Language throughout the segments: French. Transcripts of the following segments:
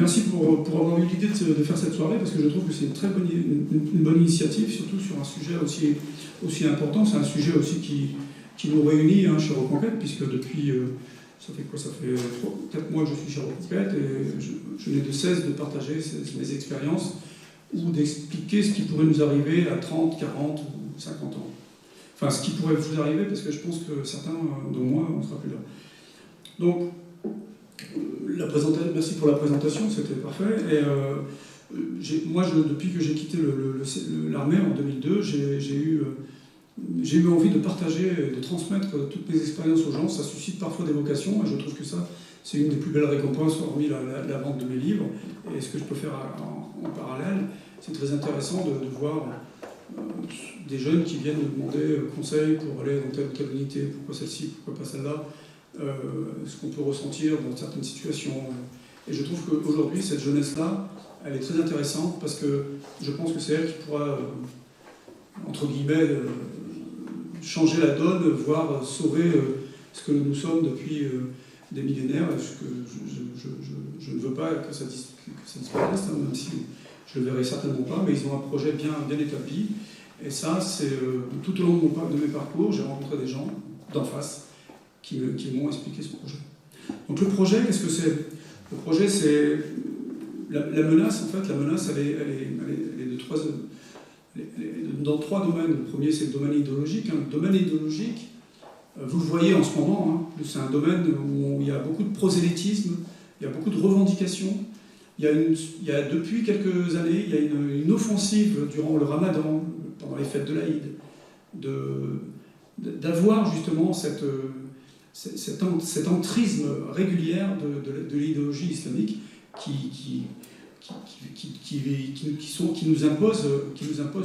merci pour avoir eu l'idée de faire cette soirée, parce que je trouve que c'est une très bonne, une bonne initiative, surtout sur un sujet aussi important. C'est un sujet aussi qui nous réunit chez Reconquête, puisque depuis, ça fait quoi? Ça fait 4 mois que je suis chez Reconquête, et je n'ai de cesse de partager mes expériences ou d'expliquer ce qui pourrait nous arriver à 30, 40 ou 50 ans. Enfin, ce qui pourrait vous arriver, parce que je pense que certains, dont moi, on ne sera plus là. Donc, merci pour la présentation, c'était parfait. Et moi, depuis que j'ai quitté l'armée en 2002, j'ai eu envie de partager, de transmettre toutes mes expériences aux gens. Ça suscite parfois des vocations, et je trouve que ça, c'est une des plus belles récompenses, hormis la vente de mes livres. Et ce que je peux faire en parallèle, c'est très intéressant de voir des jeunes qui viennent nous demander conseil pour aller dans telle ou telle unité, pourquoi celle-ci, pourquoi pas celle-là, ce qu'on peut ressentir dans certaines situations. Et je trouve qu'aujourd'hui, cette jeunesse-là, elle est très intéressante, parce que je pense que c'est elle qui pourra, entre guillemets, changer la donne, voire sauver ce que nous sommes depuis des millénaires. Je ne veux pas que ça disparaisse, même si je ne le verrai certainement pas, mais ils ont un projet bien établi. Et ça, c'est tout au long de mes parcours, j'ai rencontré des gens d'en face qui m'ont expliqué ce projet. Donc le projet, qu'est-ce que c'est? Le projet, c'est la menace. En fait, la menace, elle est dans 3 domaines. Le premier, c'est le domaine idéologique. Le domaine idéologique, vous le voyez en ce moment, c'est un domaine où il y a beaucoup de prosélytisme, il y a beaucoup de revendications. Il y a depuis quelques années, il y a une offensive durant le Ramadan, pendant les fêtes de l'Aïd, d'avoir justement cet entrisme régulière de l'idéologie islamique qui nous impose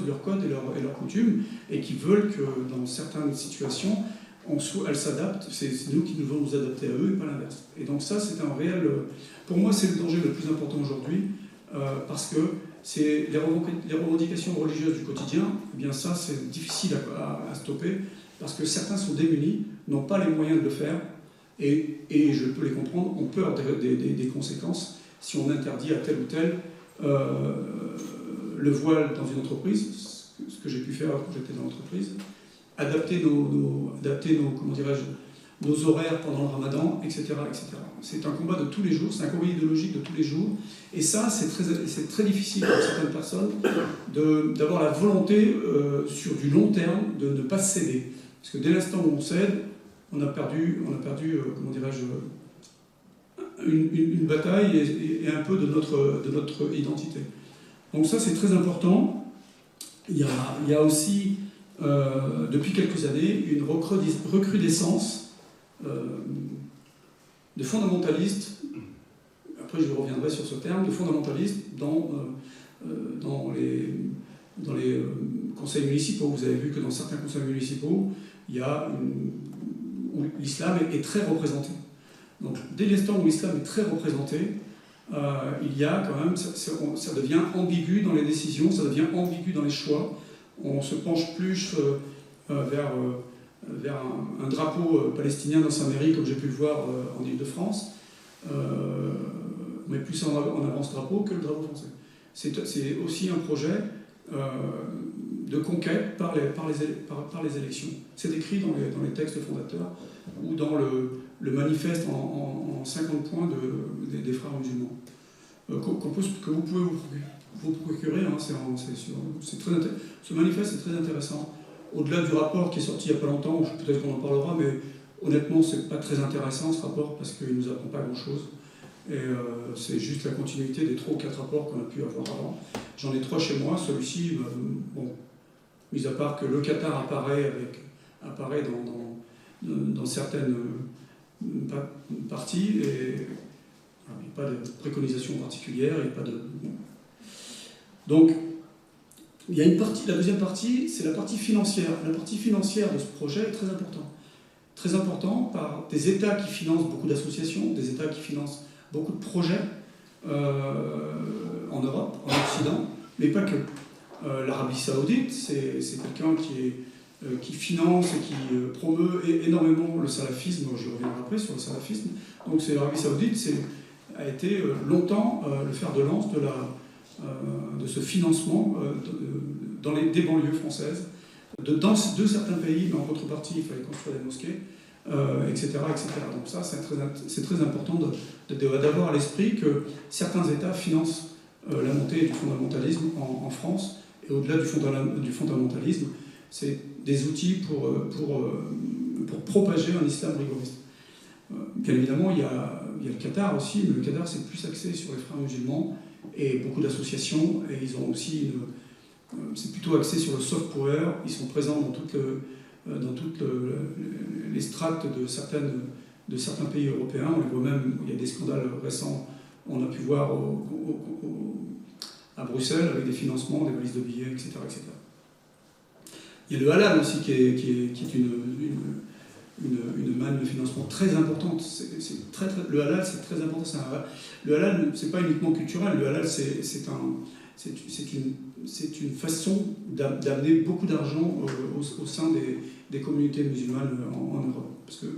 leurs codes et leurs coutumes, et qui veulent que dans certaines situations, elles s'adaptent. C'est nous qui devons nous adapter à eux et pas l'inverse. Et donc ça, c'est un réel... Pour moi, c'est le danger le plus important aujourd'hui, parce que c'est les revendications religieuses du quotidien. Eh bien ça, c'est difficile à stopper, parce que certains sont démunis, n'ont pas les moyens de le faire, et je peux les comprendre, ont peur des conséquences si on interdit à tel ou tel le voile dans une entreprise, ce que j'ai pu faire quand j'étais dans l'entreprise, adapter nos horaires pendant le Ramadan, etc., etc. C'est un combat de tous les jours, c'est un combat idéologique de tous les jours, et ça, c'est très difficile pour certaines personnes d'avoir la volonté, sur du long terme, de ne pas céder. Parce que dès l'instant où on cède, on a perdu une bataille et un peu de notre identité. Donc ça, c'est très important. Il y a aussi, depuis quelques années, une recrudescence de fondamentalistes, après je reviendrai sur ce terme, de fondamentalistes dans les conseils municipaux. Vous avez vu que dans certains conseils municipaux, où l'islam est très représenté. Donc dès l'instant où l'islam est très représenté, il y a quand même, ça devient ambigu dans les décisions, ça devient ambigu dans les choix. On se penche plus vers un drapeau palestinien dans sa mairie, comme j'ai pu le voir en Île-de-France, mais plus en avant ce drapeau que le drapeau français. C'est aussi un projet de conquête par les élections. C'est écrit dans les textes fondateurs ou dans le manifeste en 50 points des frères musulmans, que vous pouvez vous procurer. Ce manifeste est très intéressant. Au-delà du rapport qui est sorti il n'y a pas longtemps, peut-être qu'on en parlera, mais honnêtement, c'est pas très intéressant ce rapport, parce qu'il ne nous apprend pas grand-chose. Et c'est juste la continuité des 3 ou 4 rapports qu'on a pu avoir avant. J'en ai 3 chez moi. Celui-ci, mis à part que le Qatar apparaît dans certaines parties, et il n'y a pas de préconisation particulière, il n'y a pas de... Donc, il y a une partie, la deuxième partie, c'est la partie financière. La partie financière de ce projet est très importante. Très important par des États qui financent beaucoup d'associations, des États qui financent beaucoup de projets en Europe, en Occident, mais pas que. L'Arabie Saoudite, c'est quelqu'un qui finance et qui promeut énormément le salafisme. Je reviendrai après sur le salafisme. Donc l'Arabie Saoudite, a été longtemps le fer de lance de ce financement des banlieues françaises, de certains pays, mais en contrepartie, il fallait construire des mosquées, etc., etc. Donc ça, c'est très important d'avoir à l'esprit que certains États financent la montée du fondamentalisme en France, et au-delà du fondamentalisme, c'est des outils pour propager un islam rigoriste. Bien évidemment, il y a le Qatar aussi, mais le Qatar c'est plus axé sur les frères musulmans et beaucoup d'associations, et ils ont aussi c'est plutôt axé sur le soft power. Ils sont présents dans toutes les strates de certains pays européens. On les voit même, il y a des scandales récents, on a pu voir à Bruxelles avec des financements, des valises de billets, etc., etc. Il y a le halal aussi qui est une manne de financement très importante. Le halal, c'est très important. Le halal, c'est pas uniquement culturel. Le halal, c'est une façon d'amener beaucoup d'argent au sein des communautés musulmanes en Europe. Parce qu'il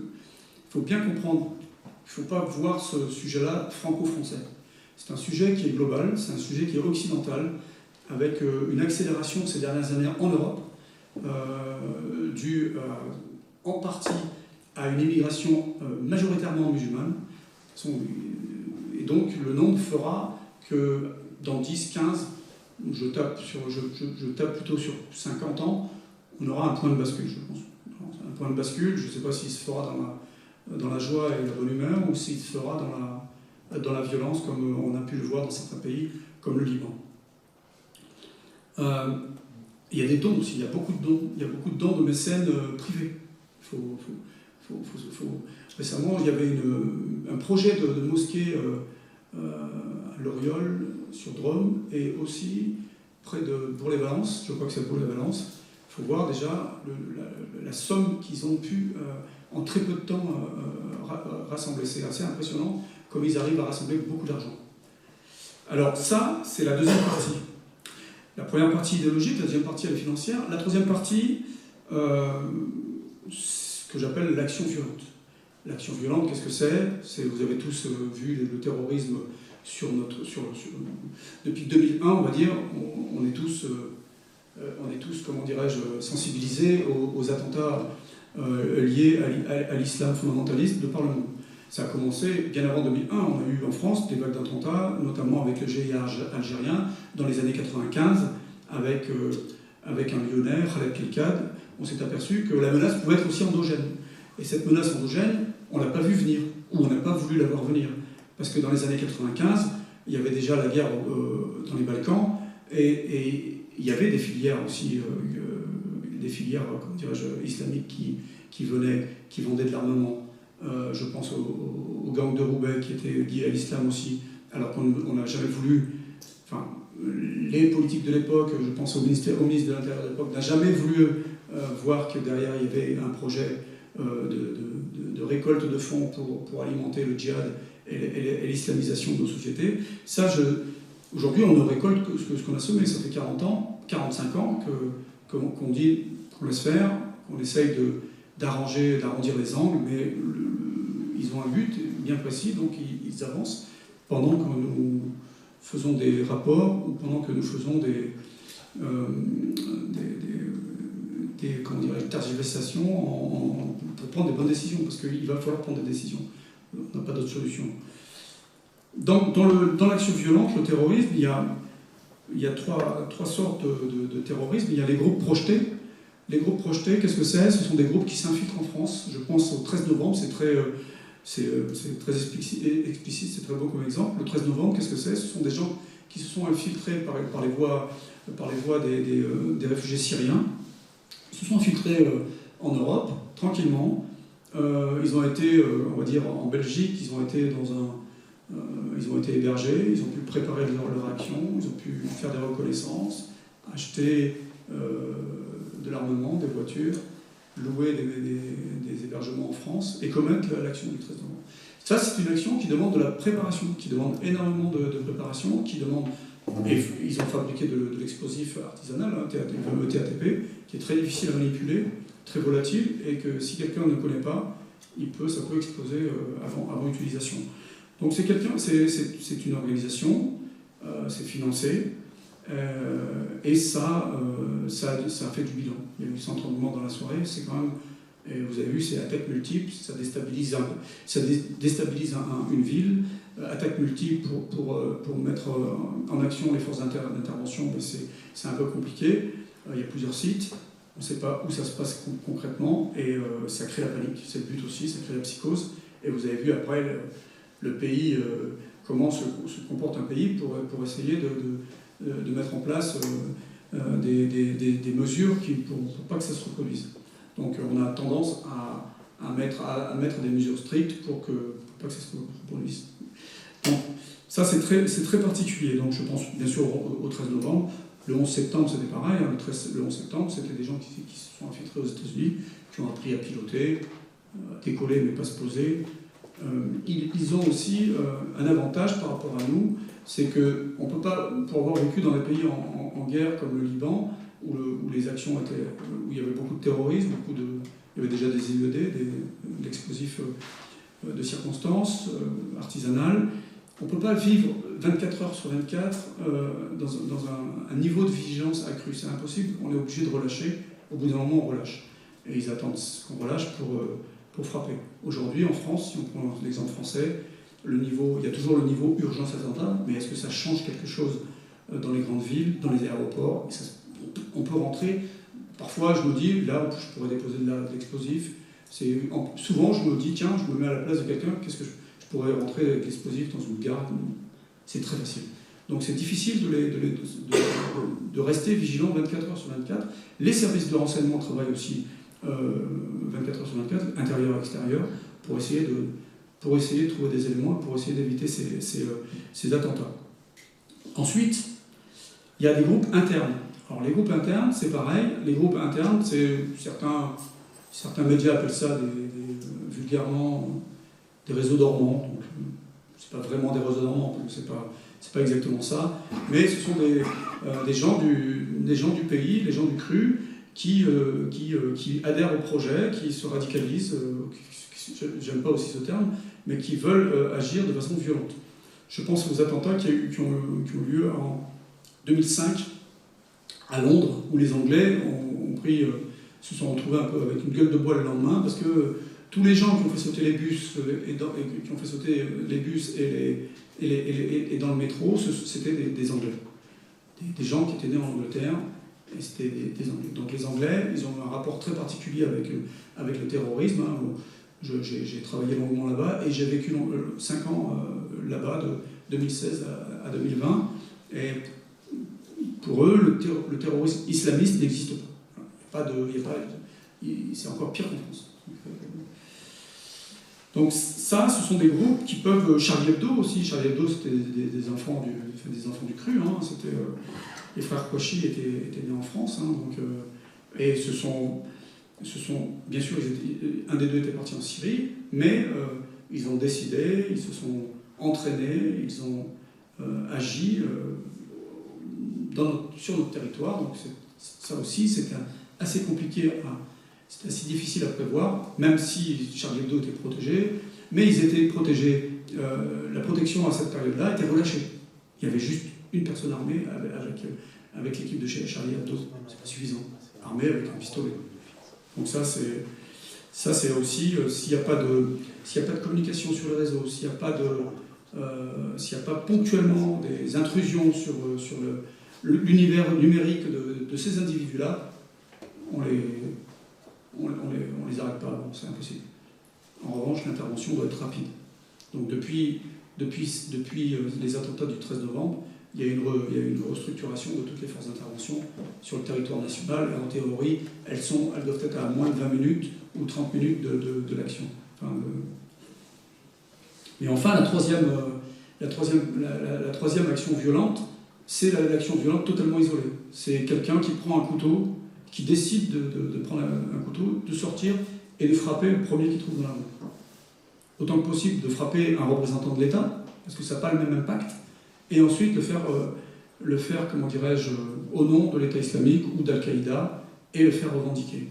faut bien comprendre, il ne faut pas voir ce sujet-là franco-français. C'est un sujet qui est global, c'est un sujet qui est occidental, avec une accélération ces dernières années en Europe, due en partie à une immigration majoritairement musulmane. Et donc le nombre fera que dans 10, 15, je tape plutôt sur 50 ans, on aura un point de bascule, je pense. Un point de bascule, je ne sais pas s'il se fera dans la joie et la bonne humeur, ou s'il se fera dans la violence, comme on a pu le voir dans certains pays, comme le Liban. Il y a des dons aussi, il y a beaucoup de dons de mécènes privés. Récemment, il y avait un projet de mosquée à Loriol, sur Drôme, et aussi près de Bourg-les-Valences, je crois que c'est Bourg-les-Valences. Il faut voir déjà la somme qu'ils ont pu, en très peu de temps, rassembler. C'est assez impressionnant comme ils arrivent à rassembler beaucoup d'argent. Alors ça, c'est la deuxième partie. La première partie idéologique, la deuxième partie elle est financière. La troisième partie, ce que j'appelle l'action violente. L'action violente, qu'est-ce que c'est? Vous avez tous vu le terrorisme depuis 2001, on va dire, on est tous, comment dirais-je, sensibilisés aux attentats liés à l'islam fondamentaliste de par le monde. Ça a commencé bien avant 2001, on a eu en France des vagues d'attentats, notamment avec le GIA algérien, dans les années 95, avec un millionnaire, Khaled Kelkad. On s'est aperçu que la menace pouvait être aussi endogène. Et cette menace endogène, on ne l'a pas vue venir, ou on n'a pas voulu la voir venir. Parce que dans les années 95, il y avait déjà la guerre dans les Balkans, et il y avait des filières aussi, comment dirais-je, islamiques qui vendaient de l'armement. Je pense aux gangs de Roubaix qui étaient liés à l'islam aussi, alors qu'on n'a jamais voulu. Enfin, les politiques de l'époque, je pense au ministre de l'Intérieur de l'époque, n'a jamais voulu voir que derrière il y avait un projet de récolte de fonds pour alimenter le djihad et l'islamisation de nos sociétés. Ça, aujourd'hui, on ne récolte que ce qu'on a semé. Ça fait 40 ans, 45 ans qu'on dit qu'on laisse faire, qu'on essaye d'arrondir les angles, mais ils ont un but bien précis, donc ils avancent pendant que nous faisons des rapports ou pendant que nous faisons des tergiversations pour prendre des bonnes décisions, parce qu'il va falloir prendre des décisions. On n'a pas d'autre solution. Dans l'action violente, le terrorisme, il y a trois sortes de terrorisme. Il y a les groupes projetés. Les groupes projetés, qu'est-ce que c'est? Ce sont des groupes qui s'infiltrent en France. Je pense au 13 novembre, c'est très explicite, c'est très beau comme exemple. Le 13 novembre, qu'est-ce que c'est? Ce sont des gens qui se sont infiltrés par les voies des réfugiés syriens. Ils se sont infiltrés en Europe, tranquillement. Ils ont été, on va dire, en Belgique, ils ont été hébergés, ils ont pu préparer leur action, ils ont pu faire des reconnaissances, acheter de l'armement, des voitures, louer des hébergements en France et commettre l'action du 13 novembre. Ça, c'est une action qui demande de la préparation, qui demande énormément de préparation, qui demande... Et ils ont fabriqué de l'explosif artisanal, le TATP, qui est très difficile à manipuler, très volatile, et que si quelqu'un ne connaît pas, ça peut exploser avant utilisation. Donc c'est une organisation, c'est financé, et ça fait du bilan. Il y a eu 130 morts dans la soirée, c'est quand même, et vous avez vu, c'est attaque multiple, ça déstabilise une ville, attaque multiple pour mettre en action les forces d'intervention, mais c'est un peu compliqué. Il y a plusieurs sites, on ne sait pas où ça se passe concrètement, et ça crée la panique, c'est le but aussi, ça crée la psychose. Et vous avez vu après le pays, comment se comporte un pays pour essayer de mettre en place des mesures pour pas que ça se reproduise. Donc on a tendance à mettre des mesures strictes pour pas que ça se reproduise. Donc ça c'est très particulier. Donc je pense bien sûr au 13 novembre. Le 11 septembre c'était pareil. Hein. Le 11 septembre c'était des gens qui se sont infiltrés aux États-Unis, qui ont appris à piloter, décoller mais pas se poser. Ils ont aussi un avantage par rapport à nous, c'est qu'on ne peut pas, pour avoir vécu dans des pays en guerre comme le Liban, où les actions étaient, où il y avait beaucoup de terrorisme, il y avait déjà des IED, l'explosif de circonstances artisanales. On ne peut pas vivre 24 heures sur 24 dans un niveau de vigilance accru. C'est impossible, on est obligé de relâcher. Au bout d'un moment, on relâche. Et ils attendent qu'on relâche pour frapper. Aujourd'hui, en France, si on prend l'exemple français, il y a toujours le niveau urgence attentat, mais est-ce que ça change quelque chose dans les grandes villes, dans les aéroports? On peut rentrer. Parfois, je me dis, là, je pourrais déposer de l'explosif. Souvent, je me dis, tiens, je me mets à la place de quelqu'un, qu'est-ce que je pourrais rentrer avec l'explosif dans une gare? C'est très facile. Donc c'est difficile de rester vigilant 24 heures sur 24. Les services de renseignement travaillent aussi 24 heures sur 24, intérieur et extérieur, pour essayer de trouver des éléments, pour essayer d'éviter ces attentats. Ensuite, il y a des groupes internes. Alors les groupes internes, c'est pareil. Les groupes internes, certains médias appellent ça vulgairement des réseaux dormants. Donc, c'est pas vraiment des réseaux dormants, c'est pas exactement ça. Mais ce sont des gens du pays, des gens du cru, qui adhèrent au projet, qui se radicalisent, j'aime pas aussi ce terme, mais qui veulent agir de façon violente. Je pense aux attentats qui ont eu lieu en 2005 à Londres, où les Anglais se sont retrouvés un peu avec une gueule de bois le lendemain, parce que tous les gens qui ont fait sauter les bus et dans le métro, c'était des Anglais. Des gens qui étaient nés en Angleterre, et c'était des Anglais. Donc les Anglais, ils ont un rapport très particulier avec le terrorisme. Hein. J'ai travaillé longuement là-bas, et j'ai vécu 5 ans là-bas, de 2016 à 2020. Et pour eux, le terrorisme islamiste n'existe pas. C'est encore pire qu'en France. Donc ça, ce sont des groupes qui peuvent... Charlie Hebdo aussi. Charlie Hebdo, c'était des enfants du cru. Hein. Les frères Kouachi étaient nés en France. Hein, donc, et ce sont... Bien sûr, un des deux était parti en Syrie, mais ils ont décidé, ils se sont entraînés, ils ont agi sur notre territoire. Donc ça aussi, c'était assez compliqué, c'était assez difficile à prévoir, même si Charlie Hebdo était protégé, mais ils étaient protégés. La protection à cette période-là était relâchée. Il y avait juste une personne armée avec l'équipe de chez Charlie Hebdo. C'est pas suffisant. Armée avec un pistolet. Donc ça c'est aussi, s'il n'y a pas de communication sur le réseau, s'il n'y a pas ponctuellement des intrusions sur l'univers numérique de ces individus-là, on les arrête pas, bon, c'est impossible. En revanche, l'intervention doit être rapide. Donc depuis les attentats du 13 novembre, il y a une restructuration de toutes les forces d'intervention sur le territoire national, et en théorie, elles doivent être à moins de 20 minutes ou 30 minutes de l'action. Et enfin, la troisième action violente, c'est l'action violente totalement isolée. C'est quelqu'un qui prend un couteau, qui décide de prendre un couteau, de sortir et de frapper le premier qu'il trouve dans la main. Autant que possible de frapper un représentant de l'État, parce que ça n'a pas le même impact, et ensuite le faire, comment dirais-je, au nom de l'État islamique ou d'Al-Qaïda, et le faire revendiquer.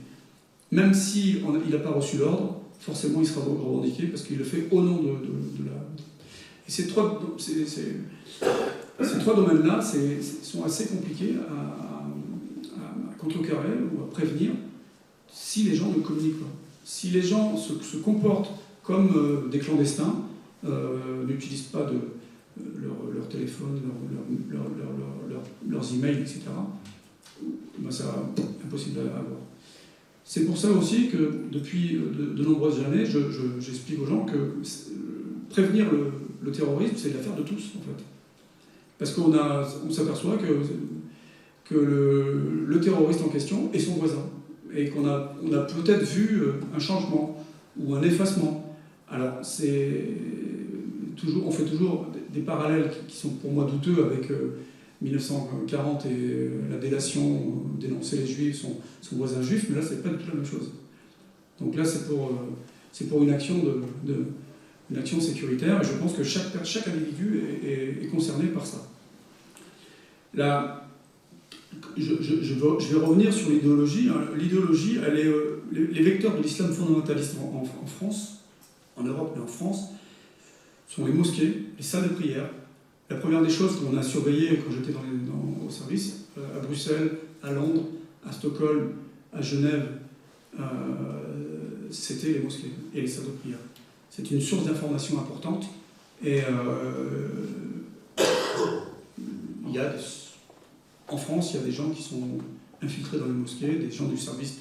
Même s'il n'a pas reçu l'ordre, forcément il sera revendiqué, parce qu'il le fait au nom de la... Et ces trois domaines-là sont assez compliqués à contrecarrer ou à prévenir si les gens ne communiquent pas. Si les gens se comportent comme des clandestins, n'utilisent pas leur téléphone, leurs emails, etc., ben ça va impossible à avoir. C'est pour ça aussi que depuis de nombreuses années, j'explique aux gens que prévenir le terrorisme, c'est l'affaire de tous, en fait. Parce qu'on s'aperçoit que le terroriste en question est son voisin. Et qu'on a peut-être vu un changement ou un effacement. Alors, on fait toujours des parallèles qui sont pour moi douteux avec 1940 et la délation, dénoncer les juifs, son voisin juif, mais là, c'est pas du tout la même chose. Donc là, c'est pour une action une action sécuritaire, et je pense que chaque individu est concerné par ça. Là, je vais revenir sur l'idéologie. L'idéologie, les vecteurs de l'islam fondamentaliste en France, en Europe et en France, sont les mosquées, les salles de prière. La première des choses qu'on a surveillées quand j'étais au service, à Bruxelles, à Londres, à Stockholm, à Genève, c'était les mosquées et les salles de prière. C'est une source d'information importante. Et en France, il y a des gens qui sont infiltrés dans les mosquées, des gens du service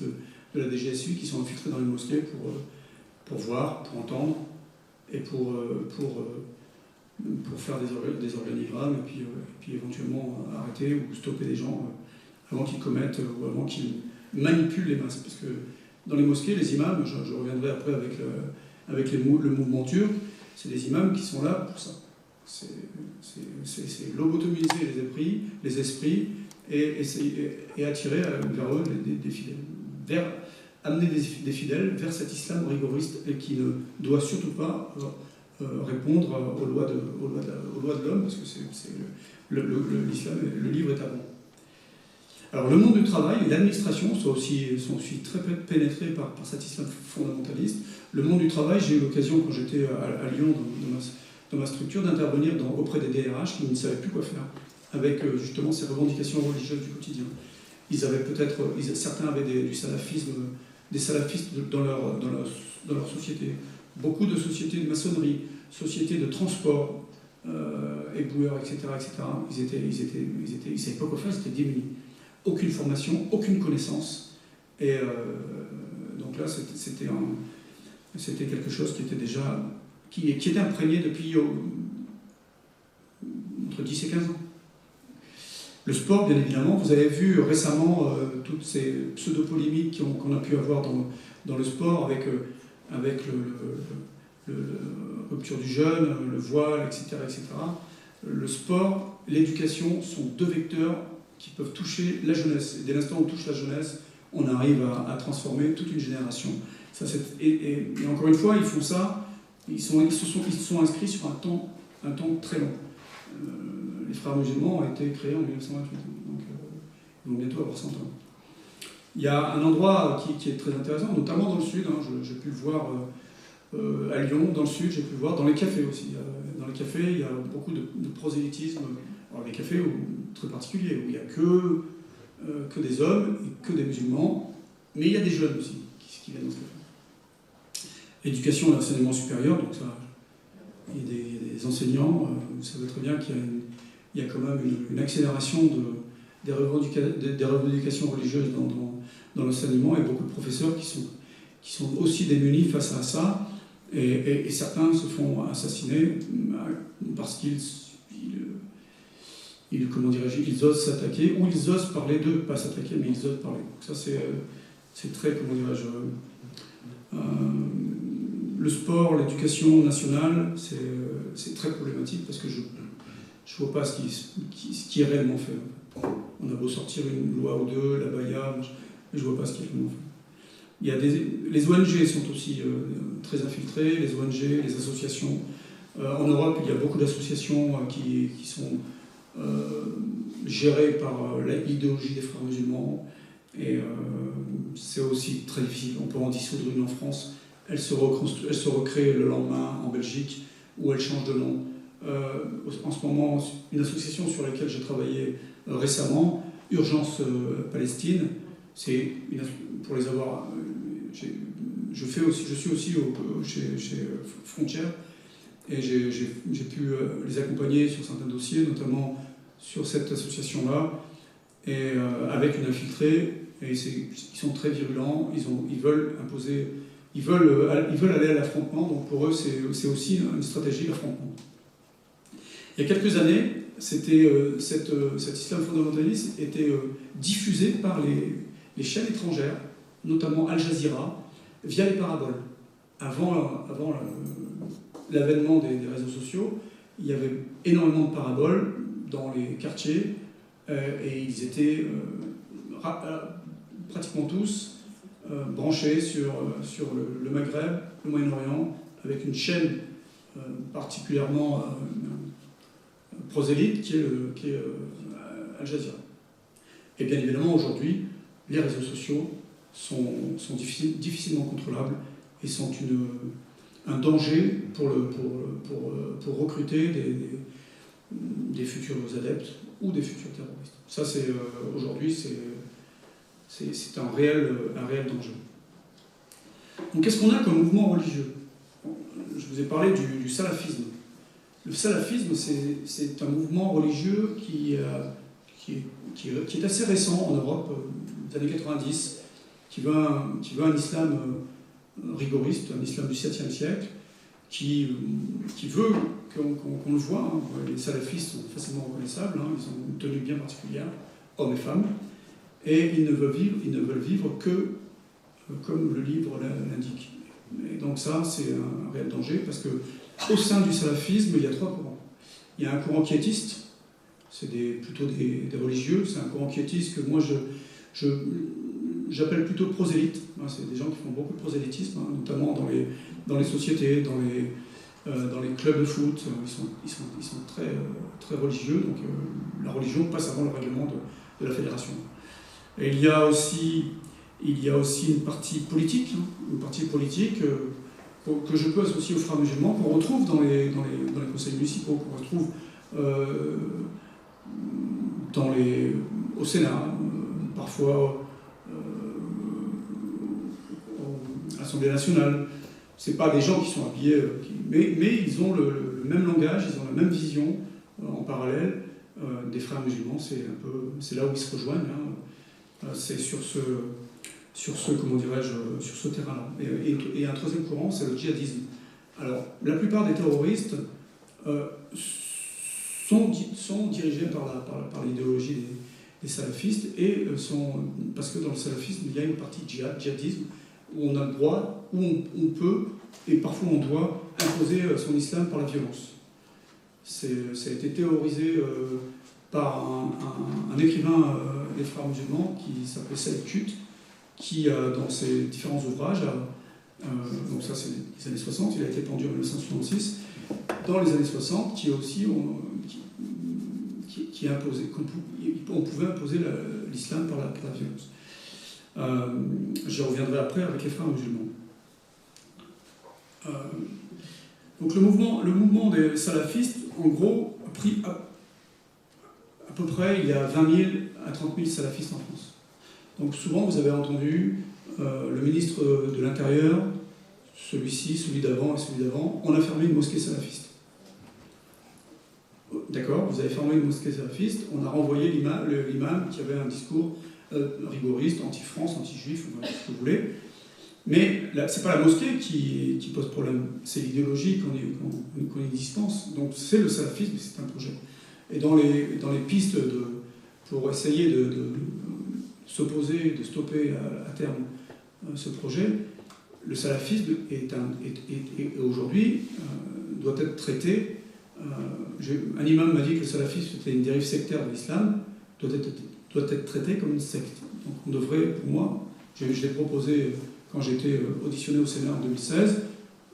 de la DGSU qui sont infiltrés dans les mosquées pour voir, pour entendre, et pour faire des organigrammes, et puis éventuellement arrêter ou stopper des gens avant qu'ils commettent ou avant qu'ils manipulent les masses. Parce que dans les mosquées, les imams, je reviendrai après avec le mouvement turc, c'est des imams qui sont là pour ça. C'est lobotomiser les esprits et attirer vers eux des fidèles. Amener des fidèles vers cet islam rigoriste et qui ne doit surtout pas répondre aux lois de l'homme, parce que l'islam, le livre est avant. Alors le monde du travail et l'administration sont aussi très pénétrés par cet islam fondamentaliste. Le monde du travail, j'ai eu l'occasion, quand j'étais à Lyon, dans ma structure, d'intervenir auprès des DRH qui ne savaient plus quoi faire avec justement ces revendications religieuses du quotidien. Certains avaient du salafisme, des salafistes dans leur société. Beaucoup de sociétés de maçonnerie, sociétés de transport, éboueurs, etc., ils ne savaient pas quoi faire, ils étaient démunis. Aucune formation, aucune connaissance. Et donc là, c'était quelque chose qui était déjà qui était imprégné depuis entre 10 et 15 ans. Le sport, bien évidemment, vous avez vu récemment toutes ces pseudo-polémiques qu'on a pu avoir dans le sport avec le rupture du jeûne, le voile, etc., etc. Le sport, l'éducation sont deux vecteurs qui peuvent toucher la jeunesse. Et dès l'instant où on touche la jeunesse, on arrive à transformer toute une génération. Et encore une fois, ils font ça. Ils se sont inscrits sur un temps très long. Les frères musulmans ont été créés en 1928, donc ils vont bientôt avoir 100 ans. Il y a un endroit qui est très intéressant, notamment dans le sud, j'ai pu le voir à Lyon, dans le sud, j'ai pu le voir dans les cafés aussi. Dans les cafés, il y a beaucoup de prosélytisme. Alors les cafés très particuliers, où il n'y a que des hommes et que des musulmans, mais il y a des jeunes aussi qui viennent dans ce café. L'éducation et l'enseignement supérieur, donc ça, il y a des enseignants, vous savez très bien qu'il y a quand même une accélération des revendications religieuses dans l'enseignement, et beaucoup de professeurs qui sont aussi démunis face à ça, et certains se font assassiner parce qu'ils ils osent s'attaquer, ou ils osent parler d'eux, pas s'attaquer, mais ils osent parler. Donc ça c'est très, le sport, l'éducation nationale, c'est très problématique parce que je ne vois pas ce qui est réellement fait. On a beau sortir une loi ou deux, la baya, mais je ne vois pas ce qui est réellement fait. Les ONG sont aussi très infiltrées, les ONG, les associations. En Europe, il y a beaucoup d'associations qui sont gérées par l'idéologie des frères musulmans, et c'est aussi très difficile. On peut en dissoudre une en France. Elle se recrée le lendemain en Belgique, où elle change de nom. en ce moment, une association sur laquelle j'ai travaillé récemment, Urgence Palestine. C'est pour les avoir. Je suis aussi chez Frontières et j'ai pu les accompagner sur certains dossiers, notamment sur cette association-là, et avec une infiltrée. Et ils sont très virulents. Ils veulent imposer. Ils veulent aller à l'affrontement. Donc pour eux, c'est aussi une stratégie d'affrontement. Il y a quelques années, cet islam fondamentaliste était diffusé par les chaînes étrangères, notamment Al Jazeera, via les paraboles. Avant l'avènement des réseaux sociaux, il y avait énormément de paraboles dans les quartiers et ils étaient pratiquement tous branchés sur le Maghreb, le Moyen-Orient, avec une chaîne particulièrement prosélyte qui est Al Jazeera. Et bien évidemment, aujourd'hui, les réseaux sociaux sont difficilement contrôlables et sont un danger pour recruter des futurs adeptes ou des futurs terroristes. Ça, aujourd'hui, c'est un réel danger. Donc, qu'est-ce qu'on a comme mouvement religieux? Je vous ai parlé du salafisme. Le salafisme, c'est un mouvement religieux qui est assez récent en Europe, des années 90, qui veut un islam rigoriste, un islam du 7e siècle, qui veut qu'on le voit. Hein. Les salafistes sont facilement reconnaissables, hein. Ils ont une tenue bien particulière, hommes et femmes, et ils ne veulent vivre que comme le livre l'indique. Et donc ça, c'est un réel danger, parce que au sein du salafisme, il y a 3 courants. Il y a un courant quiétiste, c'est plutôt des religieux, c'est un courant quiétiste que moi j'appelle plutôt prosélyte. C'est des gens qui font beaucoup de prosélytisme, hein, notamment dans les sociétés, dans les clubs de foot. Ils sont très, très religieux, donc la religion passe avant le règlement de la fédération. Et il y a aussi une partie politique, que je peux associer aux frères musulmans, qu'on retrouve dans les conseils municipaux, qu'on retrouve au Sénat, parfois à l'Assemblée nationale. Ce n'est pas des gens qui sont habillés, mais ils ont le même langage, ils ont la même vision en parallèle des frères musulmans. C'est là où ils se rejoignent. Hein. C'est sur ce terrain-là. Et un troisième courant, c'est le djihadisme. Alors, la plupart des terroristes sont dirigés par l'idéologie des salafistes, parce que dans le salafisme, il y a une partie djihadisme, où on a le droit, où on peut, et parfois on doit, imposer son islam par la violence. Ça a été théorisé par un écrivain des frères musulmans qui s'appelait Saïd Qutb, qui, dans ses différents ouvrages, donc ça c'est les années 60, il a été pendu en 1966, dans les années 60, qui aussi qui imposait, on pouvait imposer l'islam par la violence. J'y reviendrai après avec les frères musulmans. Donc le mouvement des salafistes, en gros, a pris à peu près, il y a 20 000 à 30 000 salafistes en France. Donc souvent, vous avez entendu le ministre de l'Intérieur, celui-ci, celui d'avant et celui d'avant, on a fermé une mosquée salafiste. D'accord, vous avez fermé une mosquée salafiste, on a renvoyé l'imam qui avait un discours rigoriste, anti-France, anti-juif, ce que vous voulez. Mais ce n'est pas la mosquée qui pose problème, c'est l'idéologie qu'on y dispense. Donc c'est le salafisme, c'est un projet. Et dans les pistes pour essayer de s'opposer, de stopper à terme ce projet, le salafisme aujourd'hui doit être traité. Un imam m'a dit que le salafisme était une dérive sectaire de l'islam, doit être traité comme une secte. Donc on devrait, pour moi, je l'ai proposé quand j'ai été auditionné au Sénat en 2016,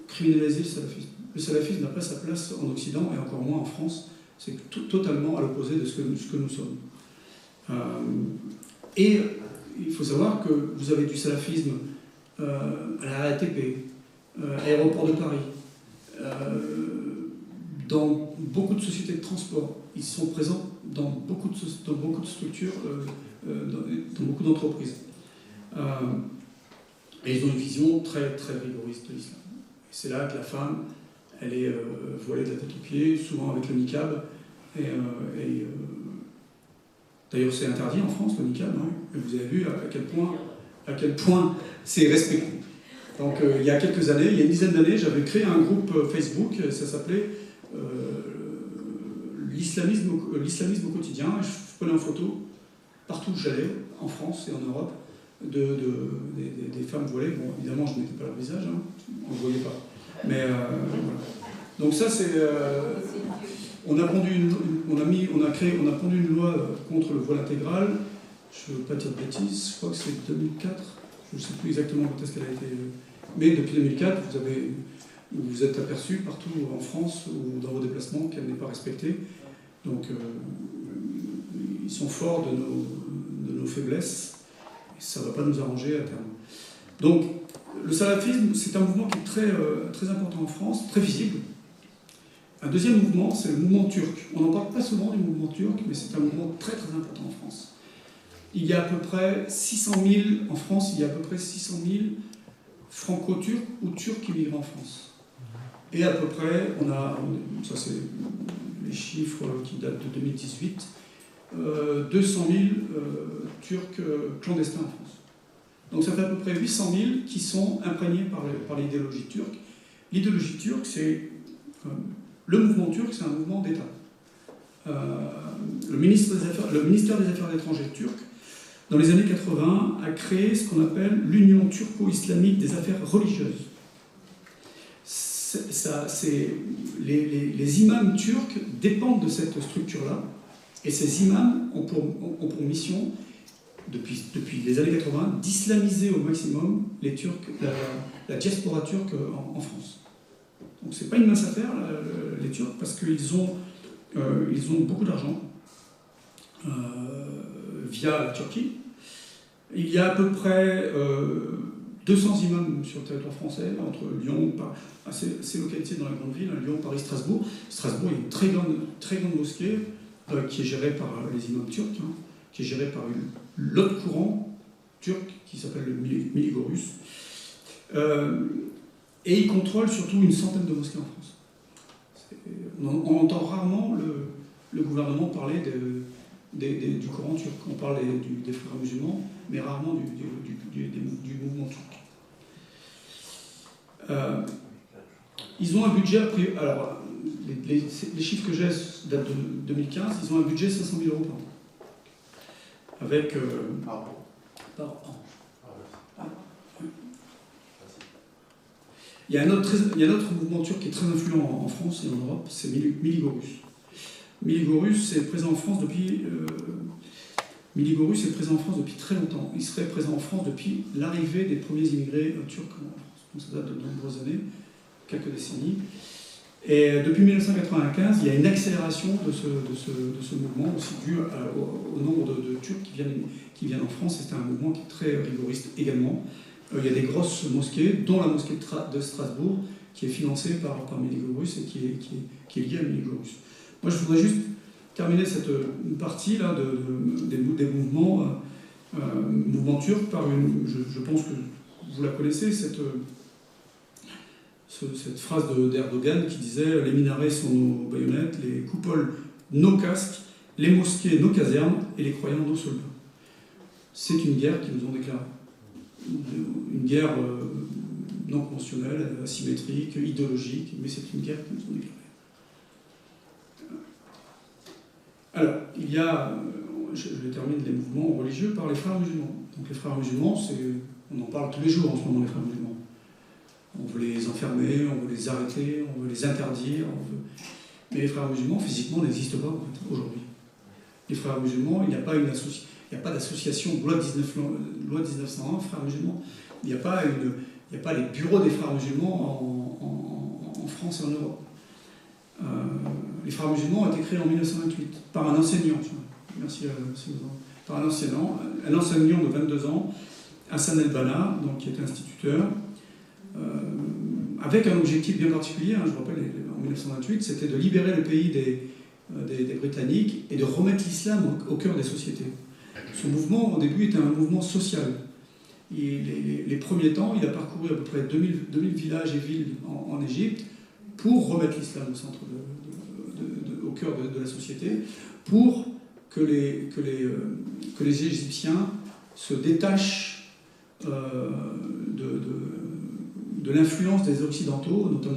criminaliser le salafisme. Le salafisme n'a pas sa place en Occident et encore moins en France. C'est totalement à l'opposé de ce que nous sommes. Et il faut savoir que vous avez du salafisme à la RATP, Aéroport de Paris, dans dans beaucoup de sociétés de transport, ils sont présents dans beaucoup de structures, dans beaucoup d'entreprises. Et ils ont une vision très, très rigoriste de l'islam. C'est là que la femme, elle est voilée de la tête aux pieds, souvent avec le niqab. D'ailleurs, c'est interdit en France, le niqab. Hein, et vous avez vu à quel point c'est respecté. Donc, il y a quelques années, il y a une dizaine d'années, j'avais créé un groupe Facebook, ça s'appelait l'islamisme au quotidien. Je prenais en photo, partout où j'allais, en France et en Europe, des femmes voilées. Bon, évidemment, je ne mettais pas leur visage, hein, on ne voyait pas. Mais voilà. Donc ça, c'est... on a pondu une loi contre le voile intégral. Je ne veux pas dire de bêtises, je crois que c'est 2004. Je ne sais plus exactement quand est-ce qu'elle a été... Mais depuis 2004, vous vous êtes aperçu partout en France ou dans vos déplacements qu'elle n'est pas respectée. Donc, ils sont forts de nos faiblesses. Et ça ne va pas nous arranger à terme. Donc, le salafisme, c'est un mouvement qui est très, très important en France, très visible. Un deuxième mouvement, c'est le mouvement turc. On n'en parle pas souvent du mouvement turc, mais c'est un mouvement très, très important en France. Il y a à peu près 600 000, en France, il y a à peu près 600 000 franco-turcs ou turcs qui vivent en France. Et à peu près, ça c'est les chiffres qui datent de 2018, 200 000 Turcs clandestins en France. Donc ça fait à peu près 800 000 qui sont imprégnés par l'idéologie turque. L'idéologie turque, c'est... le mouvement turc, c'est un mouvement d'État. Le ministère des Affaires étrangères turc, dans les années 80, a créé ce qu'on appelle l'Union turco-islamique des affaires religieuses. Les imams turcs dépendent de cette structure-là, et ces imams ont pour mission, depuis les années 80, d'islamiser au maximum les Turcs, la diaspora turque en France. Donc c'est pas une mince affaire, les Turcs, parce qu'ils ont beaucoup d'argent via la Turquie. Il y a à peu près 200 imams sur le territoire français, entre Lyon, ces localités dans la grande ville, Lyon, Paris, Strasbourg. Strasbourg, il y a une très grande mosquée qui est gérée par les imams turcs, hein, qui est gérée par l'autre courant turc qui s'appelle le Miligorus. Et il contrôle surtout une centaine de mosquées en France. On entend rarement le gouvernement parler du Coran turc. On parle des frères musulmans, mais rarement du mouvement turc. Ils ont un budget, alors les chiffres que j'ai datent de 2015, ils ont un budget de 500 000 € par an. Avec... par an. Il y a un autre mouvement turc qui est très influent en France et en Europe, c'est Miligorus. Miligorus est présent en France depuis très longtemps. Il serait présent en France depuis l'arrivée des premiers immigrés turcs en France. Donc ça date de nombreuses années, quelques décennies. Et depuis 1995, il y a une accélération de ce mouvement, aussi dû au nombre de Turcs qui viennent en France. Et c'est un mouvement qui est très rigoriste également. Il y a des grosses mosquées, dont la mosquée de Strasbourg, qui est financée par Miligorus et qui est liée à Miligorus. Moi, je voudrais juste terminer cette partie là des mouvements turcs par je pense que vous la connaissez, cette phrase d'Erdogan qui disait « Les minarets sont nos baïonnettes, les coupoles nos casques, les mosquées nos casernes et les croyants nos soldats ». C'est une guerre qu'ils nous ont déclarée. Une guerre non conventionnelle, asymétrique, idéologique, mais c'est une guerre qu'ils nous ont déclarée. Alors, il y a, je termine les mouvements religieux par les frères musulmans. Donc les frères musulmans, on en parle tous les jours en ce moment, les frères musulmans. On veut les enfermer, on veut les arrêter, on veut les interdire. Mais les frères musulmans, physiquement, n'existent pas en fait, aujourd'hui. Les frères musulmans, il n'y a pas d'association, loi 1901, frères musulmans. Il n'y a pas les bureaux des frères musulmans en France et en Europe. Les frères musulmans ont été créés en 1928 par un enseignant. Merci, par un enseignant de 22 ans, Hassan El-Banna, donc qui était instituteur, avec un objectif bien particulier. Hein, je vous rappelle, en en 1928, c'était de libérer le pays des Britanniques et de remettre l'islam au cœur des sociétés. Son mouvement, au début, était un mouvement social. Les premiers temps, il a parcouru à peu près 2000 villages et villes en Égypte pour remettre l'islam au centre au cœur de la société, pour que les Égyptiens se détachent de l'influence des Occidentaux, notamment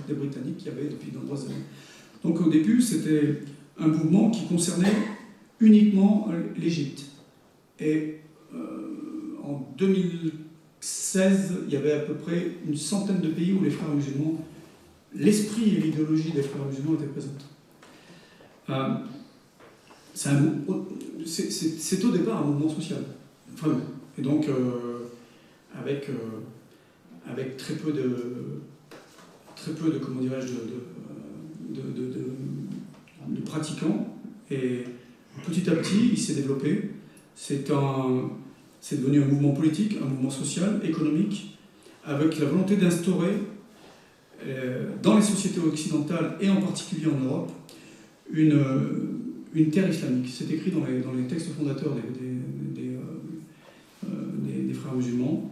des Britanniques, qui avaient depuis de nombreuses années. Donc au début, c'était un mouvement qui concernait uniquement l'Égypte. Et en 2016, il y avait à peu près une centaine de pays où les frères musulmans, l'esprit et l'idéologie des frères musulmans étaient présentes. C'est au départ un mouvement social, vraiment. Et donc, avec très peu de comment dirais-je, de pratiquants. Et petit à petit, il s'est développé. C'est devenu un mouvement politique, un mouvement social, économique, avec la volonté d'instaurer dans les sociétés occidentales, et en particulier en Europe, une terre islamique. C'est écrit dans les textes fondateurs des frères musulmans.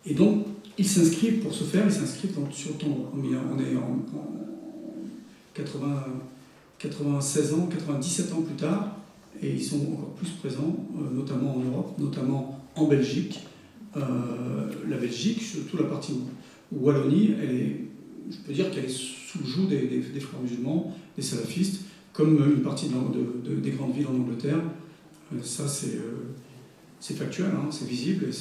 Et donc, ils s'inscrivent, pour ce faire, on est en 96 ans, 97 ans plus tard, et ils sont encore plus présents, notamment en Europe, notamment en Belgique. La Belgique, surtout la partie Wallonie, je peux dire qu'elle est sous le joug des frères musulmans, des salafistes, comme une partie des grandes villes en Angleterre. Ça, c'est factuel, hein, c'est visible, et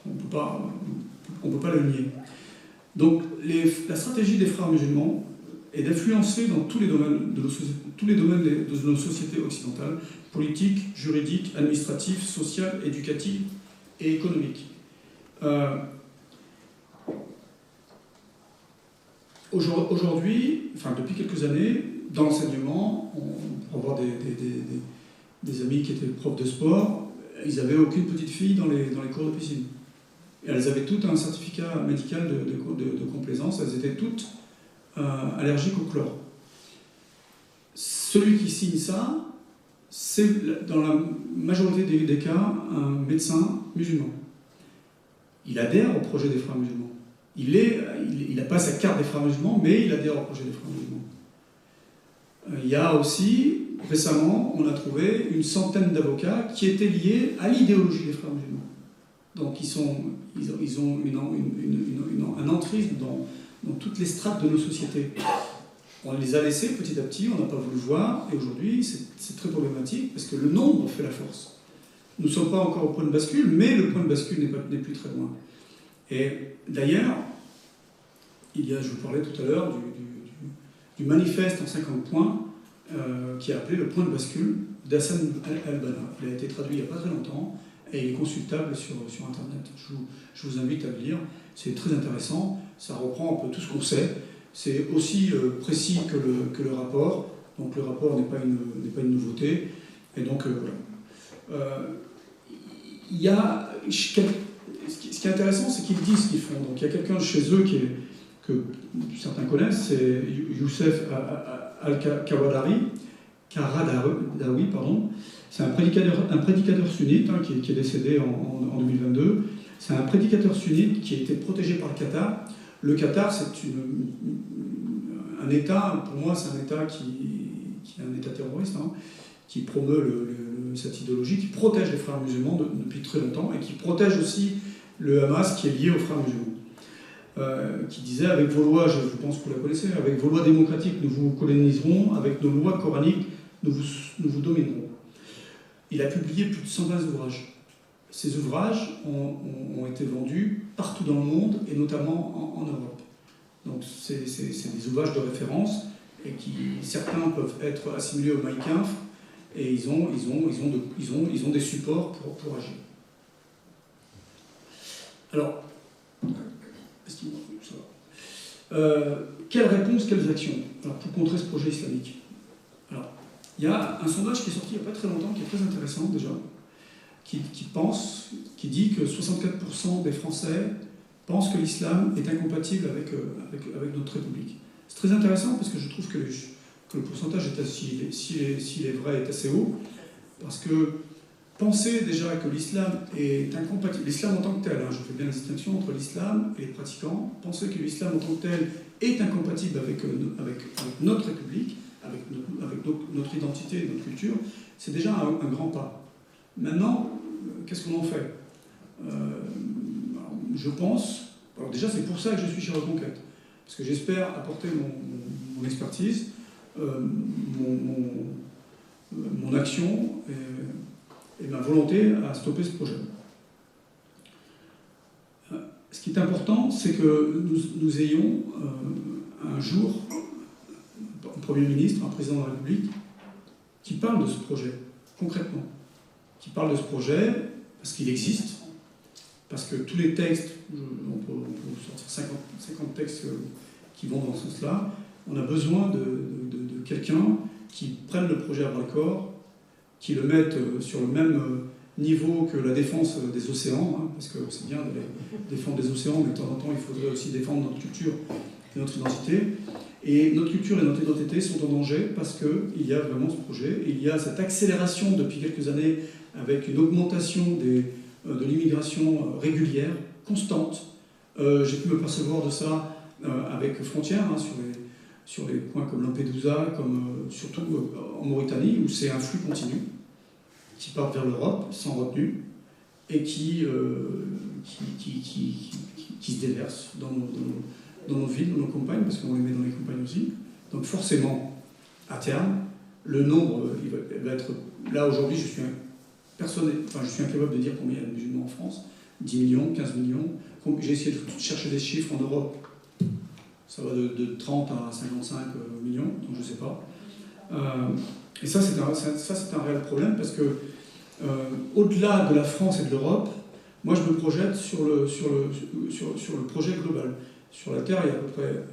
on ne peut pas le nier. Donc, la stratégie des frères musulmans est d'influencer dans tous les domaines de nos sociétés occidentales, politiques, juridiques, administratives, sociales, éducatives et économiques. Aujourd'hui, enfin depuis quelques années, dans l'enseignement, on peut avoir des amis qui étaient profs de sport, ils n'avaient aucune petite fille dans les cours de piscine. Et elles avaient toutes un certificat médical de complaisance, elles étaient toutes allergiques au chlore. Celui qui signe ça, c'est dans la majorité des cas un médecin musulman. Il adhère au projet des frères musulmans. Il n'a pas sa carte des frères musulmans, mais il adhère au projet des frères musulmans. Il y a aussi, récemment, on a trouvé une centaine d'avocats qui étaient liés à l'idéologie des frères musulmans. Donc ils ont un entrisme dans toutes les strates de nos sociétés. On les a laissés petit à petit, on n'a pas voulu le voir, et aujourd'hui c'est très problématique parce que le nombre fait la force. Nous ne sommes pas encore au point de bascule, mais le point de bascule n'est plus très loin. Et d'ailleurs, je vous parlais tout à l'heure du manifeste en 50 points qui est appelé le point de bascule d'Hassan al-Banna. Il a été traduit il n'y a pas très longtemps et il est consultable sur Internet. Je vous invite à le lire, c'est très intéressant, ça reprend un peu tout ce qu'on sait. C'est aussi précis que le rapport, donc le rapport n'est pas une nouveauté. Et donc voilà. Il y a, ce qui est intéressant, c'est qu'ils disent ce qu'ils font. Donc il y a quelqu'un chez eux que certains connaissent, c'est Youssef al-Qaradawi, pardon. C'est un prédicateur sunnite hein, qui est décédé en 2022. C'est un prédicateur sunnite qui a été protégé par le Qatar. Le Qatar, c'est un État, pour moi, c'est un État qui est un État terroriste, hein, qui promeut cette idéologie, qui protège les frères musulmans depuis très longtemps, et qui protège aussi le Hamas, qui est lié aux frères musulmans. Qui disait, avec vos lois, je pense que vous la connaissez, avec vos lois démocratiques, nous vous coloniserons, avec nos lois coraniques, nous vous dominerons. Il a publié plus de 120 ouvrages. Ces ouvrages ont été vendus partout dans le monde, et notamment en Europe. Donc c'est des ouvrages de référence, et certains peuvent être assimilés au Mein Kampf, et ils ont des supports pour agir. Alors, quelles réponses, quelles actions pour contrer ce projet islamique? Alors, il y a un sondage qui est sorti il n'y a pas très longtemps, qui est très intéressant déjà, qui dit que 64% des Français pense que l'islam est incompatible avec notre République. C'est très intéressant parce que je trouve que le pourcentage, s'il est vrai, est assez haut, parce que penser déjà que l'islam est incompatible, l'islam en tant que tel, hein, je fais bien la distinction entre l'islam et les pratiquants, penser que l'islam en tant que tel est incompatible avec notre République, avec notre identité et notre culture, c'est déjà un grand pas. Maintenant, qu'est-ce qu'on en fait? Je pense, alors déjà c'est pour ça que je suis chez Reconquête, parce que j'espère apporter mon expertise, mon action et ma volonté à stopper ce projet. Ce qui est important, c'est que nous ayons un jour un Premier ministre, un président de la République, qui parle de ce projet, concrètement. Qui parle de ce projet parce qu'il existe, parce que tous les textes, on peut sortir 50 textes qui vont dans ce sens-là, on a besoin de quelqu'un qui prenne le projet à bras-le-corps, qui le mette sur le même niveau que la défense des océans, hein, parce que c'est bien de défendre les océans, mais de temps en temps, il faudrait aussi défendre notre culture et notre identité. Et notre culture et notre identité sont en danger parce qu'il y a vraiment ce projet, et il y a cette accélération depuis quelques années avec une augmentation de l'immigration régulière, constante. J'ai pu me percevoir de ça avec Frontières, hein, sur les coins comme Lampedusa, comme surtout en Mauritanie, où c'est un flux continu qui part vers l'Europe sans retenue et qui se déverse dans nos villes, dans nos campagnes, parce qu'on les met dans les campagnes aussi. Donc forcément, à terme, le nombre il va être... Là, aujourd'hui, je suis incapable de dire combien il y a de musulmans en France. 10 millions, 15 millions. J'ai essayé de chercher des chiffres en Europe. Ça va de 30 à 55 millions, donc je ne sais pas. Et ça, c'est un réel problème, parce que au-delà de la France et de l'Europe, moi, je me projette sur le projet global. Sur la Terre, il y a à peu près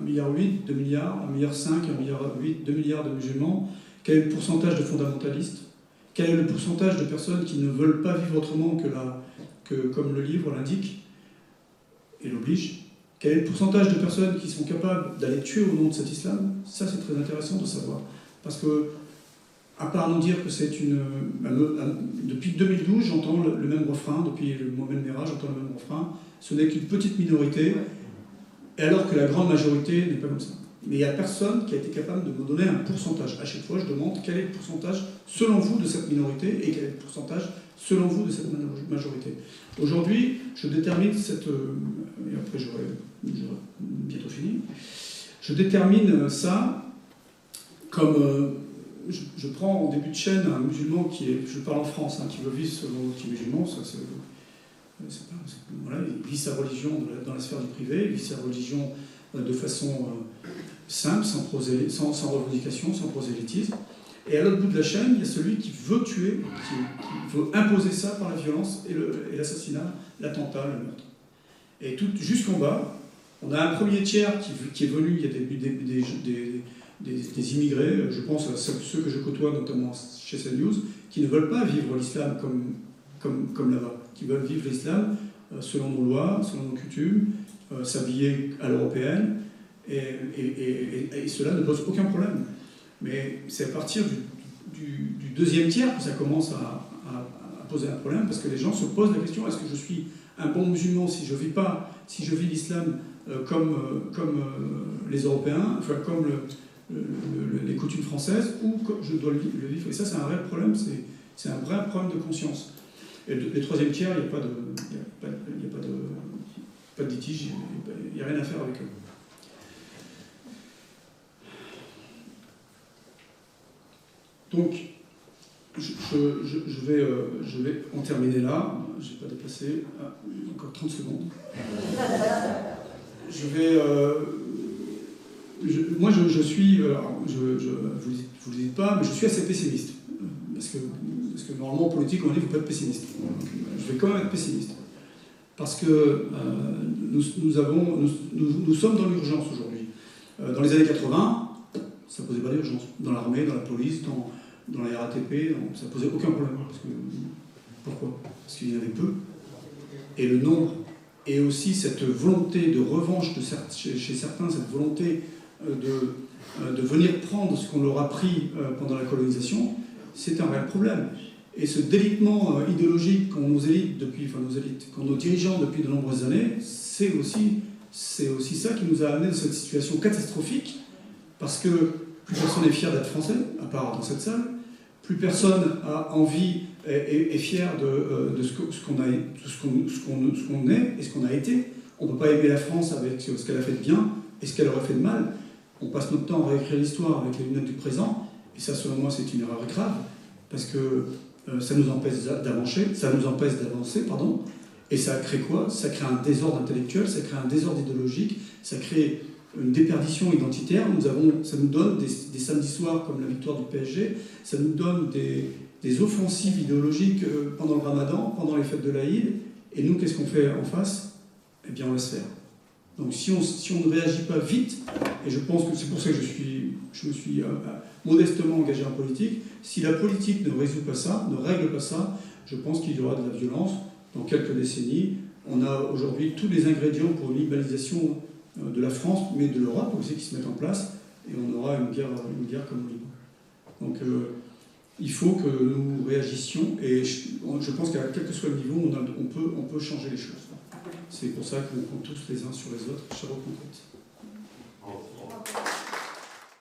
1,8 milliard, 2 milliards, 1,5 milliard, 1,8 milliard, 2 milliards de musulmans. Quel est le pourcentage de fondamentalistes? Quel est le pourcentage de personnes qui ne veulent pas vivre autrement que comme le livre l'indique et l'oblige? Quel est le pourcentage de personnes qui sont capables d'aller tuer au nom de cet islam? Ça, c'est très intéressant de savoir. Parce que, à part nous dire que c'est depuis 2012, j'entends le même refrain, depuis le Mohamed Merah, j'entends le même refrain, ce n'est qu'une petite minorité, et alors que la grande majorité n'est pas comme ça. Mais il n'y a personne qui a été capable de me donner un pourcentage. À chaque fois, je demande quel est le pourcentage, selon vous, de cette minorité, et quel est le pourcentage, selon vous, de cette majorité. Aujourd'hui, je détermine cette... et après, j'aurai bientôt fini. Je détermine ça comme... je prends en début de chaîne un musulman qui est... Je parle en France, hein, qui veut vivre selon l'outil musulman, ça c'est... Voilà, il vit sa religion dans la sphère du privé, il vit sa religion de façon simple, sans revendication, sans prosélytisme. Et à l'autre bout de la chaîne, il y a celui qui veut tuer, qui veut imposer ça par la violence et l'assassinat, l'attentat, le meurtre. Et jusqu'en bas, on a un premier tiers qui est venu, il y a des immigrés, je pense à ceux que je côtoie, notamment chez CNews, qui ne veulent pas vivre l'islam comme là-bas, qui veulent vivre l'islam selon nos lois, selon nos coutumes, s'habiller à l'européenne, et cela ne pose aucun problème. Mais c'est à partir du deuxième tiers que ça commence à poser un problème, parce que les gens se posent la question, est-ce que je suis un bon musulman si je vis l'islam comme les Européens, enfin comme les coutumes françaises, ou je dois le vivre? Et ça, c'est un vrai problème, c'est un vrai problème de conscience. Et les troisième tiers, il n'y a pas de litige, il n'y a rien à faire avec eux. Donc, je vais en terminer là. Je n'ai pas déplacé. Encore 30 secondes. Moi, je suis... vous ne le dites pas, mais je suis assez pessimiste. Parce que normalement, en politique, on dit qu'il ne faut pas être pessimiste. Je vais quand même être pessimiste. Parce que nous sommes dans l'urgence aujourd'hui. Dans les années 80, ça ne posait pas d'urgence. Dans l'armée, dans la police, dans la RATP, ça ne posait aucun problème. Pourquoi? Parce qu'il y en avait peu. Et le nombre et aussi cette volonté de revanche chez certains, cette volonté de venir prendre ce qu'on leur a pris pendant la colonisation, c'est un réel problème. Et ce délitement idéologique qu'ont nos élites qu'ont nos dirigeants depuis de nombreuses années, c'est aussi ça qui nous a amené dans cette situation catastrophique, parce que plus personne n'est fier d'être français, à part dans cette salle, plus personne a envie et est fier de ce qu'on est et ce qu'on a été. On ne peut pas aimer la France avec ce qu'elle a fait de bien et ce qu'elle aurait fait de mal. On passe notre temps à réécrire l'histoire avec les lunettes du présent, et ça, selon moi, c'est une erreur grave, parce que ça nous empêche d'avancer, et ça crée quoi? Ça crée un désordre intellectuel, ça crée un désordre idéologique, ça crée une déperdition identitaire. Ça nous donne des samedis soirs comme la victoire du PSG, ça nous donne des offensives idéologiques pendant le Ramadan, pendant les fêtes de l'Aïd, et nous, qu'est-ce qu'on fait en face? Eh bien, on laisse faire. Donc si on ne réagit pas vite, et je pense que c'est pour ça que je me suis modestement engagé en politique, si la politique ne résout pas ça, ne règle pas ça, je pense qu'il y aura de la violence dans quelques décennies. On a aujourd'hui tous les ingrédients pour une libéralisation de la France, mais de l'Europe aussi, qui se mettent en place, et on aura une guerre comme au Liban. Donc il faut que nous réagissions, et je pense qu'à quel que soit le niveau, on peut changer les choses. C'est pour ça qu'on compte tous les uns sur les autres, chaque reconquête.